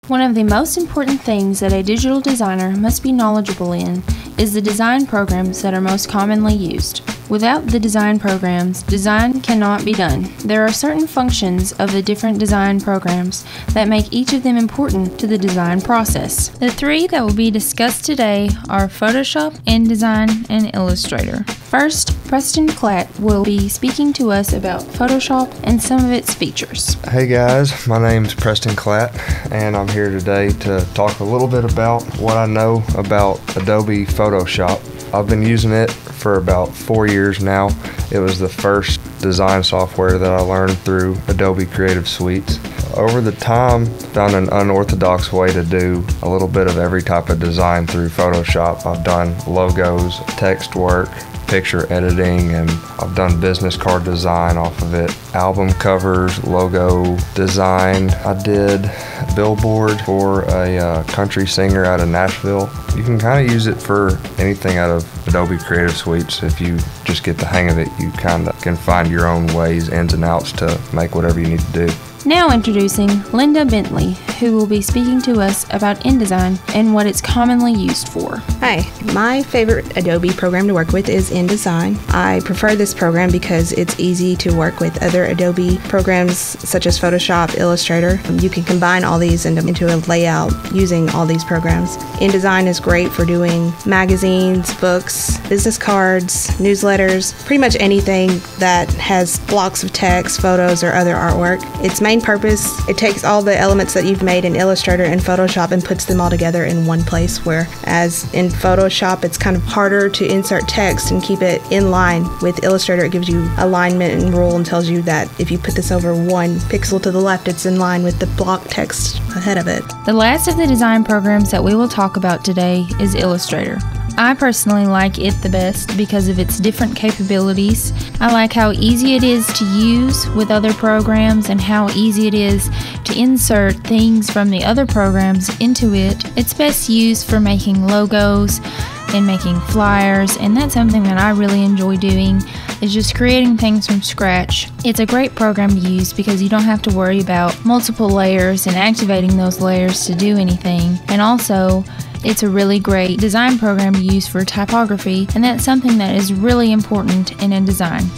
One of the most important things that a digital designer must be knowledgeable in is the design programs that are most commonly used. Without the design programs, design cannot be done. There are certain functions of the different design programs that make each of them important to the design process. The three that will be discussed today are Photoshop, InDesign, and Illustrator. First, Preston Klatt will be speaking to us about Photoshop and some of its features. Hey guys, my name's Preston Klatt, and I'm here today to talk a little bit about what I know about Adobe Photoshop. I've been using it for about 4 years now. It was the first design software that I learned through Adobe Creative Suite. Over the time, found an unorthodox way to do a little bit of every type of design through Photoshop. I've done logos, text work, picture editing, and I've done business card design off of it, album covers, logo design. I did billboard for a country singer out of Nashville. You can kind of use it for anything out of Adobe Creative Suite. If you just get the hang of it, you kind of can find your own ways, ins and outs to make whatever you need to do. Now introducing Linda Bentley, who will be speaking to us about InDesign and what it's commonly used for. Hi, my favorite Adobe program to work with is InDesign. I prefer this program because it's easy to work with other Adobe programs such as Photoshop, Illustrator. You can combine all these into a layout using all these programs. InDesign is great for doing magazines, books, business cards, newsletters, pretty much anything that has blocks of text, photos, or other artwork. Its main purpose, it takes all the elements that you've made in Illustrator and Photoshop and puts them all together in one place, whereas in Photoshop it's kind of harder to insert text and keep it in line. With Illustrator it gives you alignment and rule and tells you that if you put this over one pixel to the left, it's in line with the block text ahead of it. The last of the design programs that we will talk about today is Illustrator. I personally like it the best because of its different capabilities. I like how easy it is to use with other programs and how easy it is to insert things from the other programs into it. It's best used for making logos and making flyers, and that's something that I really enjoy doing, is just creating things from scratch. It's a great program to use because you don't have to worry about multiple layers and activating those layers to do anything. And also, it's a really great design program to use for typography, and that's something that is really important in InDesign.